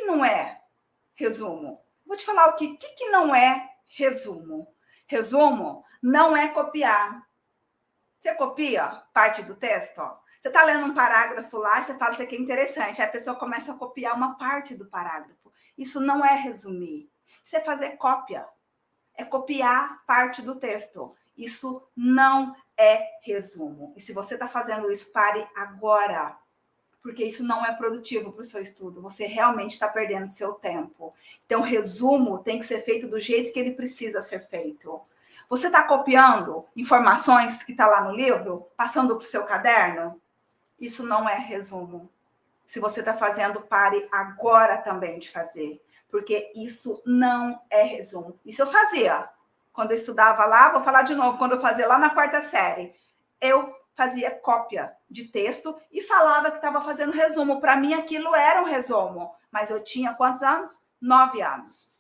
que não é resumo? Vou te falar o que não é resumo. Resumo não é copiar. Você copia parte do texto? Ó. Você está lendo um parágrafo lá e você fala isso aqui é interessante. Aí a pessoa começa a copiar uma parte do parágrafo. Isso não é resumir. Isso é fazer cópia. É copiar parte do texto. Isso não é resumo. E se você está fazendo isso, pare agora. Porque isso não é produtivo para o seu estudo. Você realmente está perdendo seu tempo. Então, o resumo tem que ser feito do jeito que ele precisa ser feito. Você está copiando informações que está lá no livro, passando para o seu caderno? Isso não é resumo. Se você está fazendo, pare agora também de fazer. Porque isso não é resumo. Isso eu fazia. Quando eu estudava lá, vou falar de novo, quando eu fazia lá na 4ª série, eu fazia cópia de texto e falava que estava fazendo resumo. Para mim, aquilo era um resumo. Mas eu tinha quantos anos? 9 anos.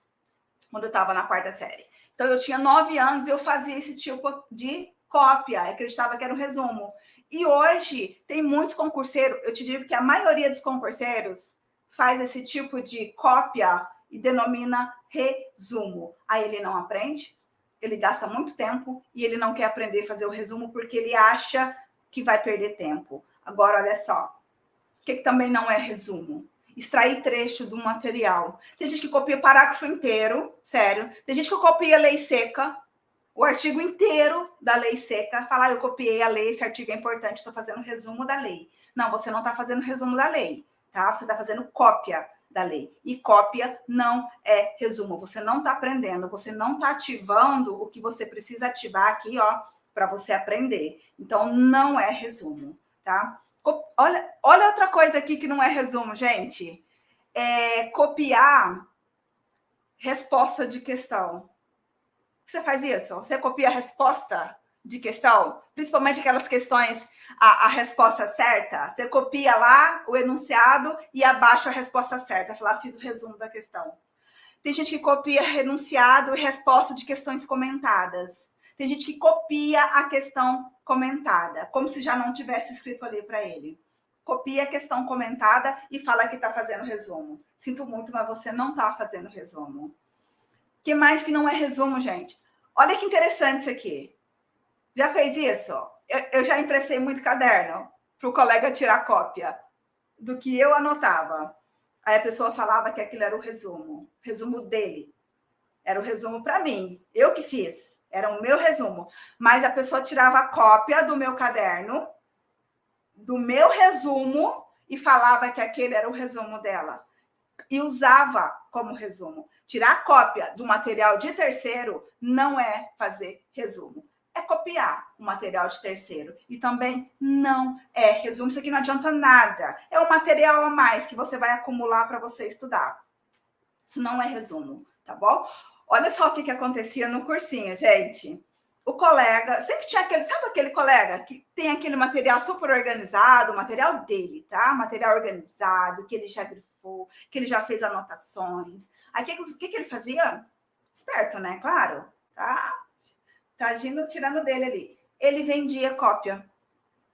Quando eu estava na 4ª série. Então, eu tinha 9 anos e eu fazia esse tipo de cópia. Eu acreditava que era um resumo. E hoje, tem muitos concurseiros. Eu te digo que a maioria dos concurseiros faz esse tipo de cópia e denomina resumo. Aí ele não aprende, ele gasta muito tempo e ele não quer aprender a fazer o resumo porque ele acha que vai perder tempo. Agora, olha só. O que também não é resumo? Extrair trecho do material. Tem gente que copia o parágrafo inteiro, sério. Tem gente que copia a lei seca, o artigo inteiro da lei seca. Fala, eu copiei a lei, esse artigo é importante, estou fazendo resumo da lei. Não, você não está fazendo resumo da lei, tá? Você está fazendo cópia da lei. E cópia não é resumo. Você não está aprendendo, você não está ativando o que você precisa ativar aqui, ó, para você aprender. Então, não é resumo, tá? Olha outra coisa aqui que não é resumo, gente. É copiar resposta de questão. Você faz isso? Você copia a resposta de questão? Principalmente aquelas questões, a resposta certa. Você copia lá o enunciado e abaixo a resposta certa. Fala, fiz o resumo da questão. Tem gente que copia enunciado e resposta de questões comentadas. Tem gente que copia a questão comentada, como se já não tivesse escrito ali para ele. Copia a questão comentada e fala que está fazendo resumo. Sinto muito, mas você não está fazendo resumo. O que mais que não é resumo, gente? Olha que interessante isso aqui. Já fez isso? Eu já emprestei muito caderno para o colega tirar cópia do que eu anotava. Aí a pessoa falava que aquilo era o resumo dele. Era o resumo para mim. Eu que fiz. Era o meu resumo. Mas a pessoa tirava a cópia do meu caderno, do meu resumo, e falava que aquele era o resumo dela. E usava como resumo. Tirar cópia do material de terceiro não é fazer resumo. É copiar o material de terceiro. E também não é resumo. Isso aqui não adianta nada. É um material a mais que você vai acumular para você estudar. Isso não é resumo, tá bom? Olha só o que acontecia no cursinho, gente. O colega, sempre tinha aquele, sabe aquele colega que tem aquele material super organizado, o material dele, tá? Material organizado, que ele já grifou, que ele já fez anotações. Aí o que ele fazia? Esperto, né? Claro, tá? Tá agindo, tirando dele ali. Ele vendia cópia.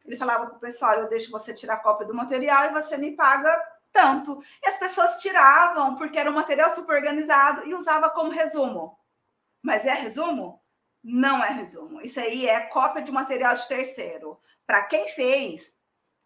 Ele falava pro pessoal, eu deixo você tirar cópia do material e você me paga tanto. E as pessoas tiravam, porque era um material super organizado e usava como resumo. Mas é resumo? Não é resumo. Isso aí é cópia de material de terceiro. Para quem fez,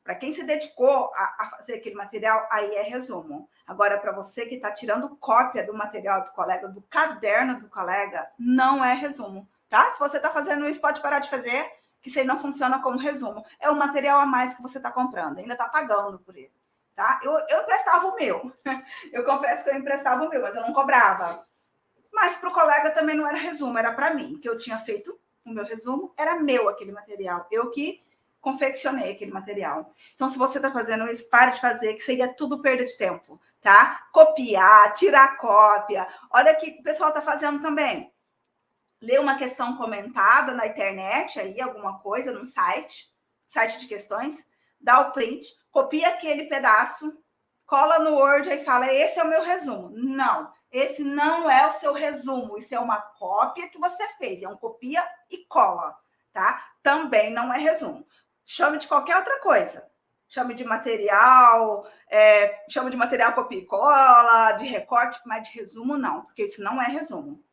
para quem se dedicou a fazer aquele material, aí é resumo. Agora, para você que está tirando cópia do material do colega, do caderno do colega, não é resumo, tá? Se você está fazendo isso, pode parar de fazer, que isso aí não funciona como resumo. É o material a mais que você está comprando, ainda está pagando por ele, tá? Eu emprestava o meu. Eu confesso que eu emprestava o meu, mas eu não cobrava. Mas para o colega também não era resumo, era para mim, que eu tinha feito o meu resumo, era meu aquele material. Eu que confeccionei aquele material. Então, se você está fazendo isso, pare de fazer, que seria tudo perda de tempo, tá? Copiar, tirar cópia. Olha o que o pessoal está fazendo também. Lê uma questão comentada na internet, aí alguma coisa, num site de questões, dá o print, copia aquele pedaço, cola no Word e fala, esse é o meu resumo. Não, esse não é o seu resumo, isso é uma cópia que você fez, é um copia e cola, tá? Também não é resumo. Chame de qualquer outra coisa. chame de material copia e cola, de recorte, mas de resumo não, porque isso não é resumo.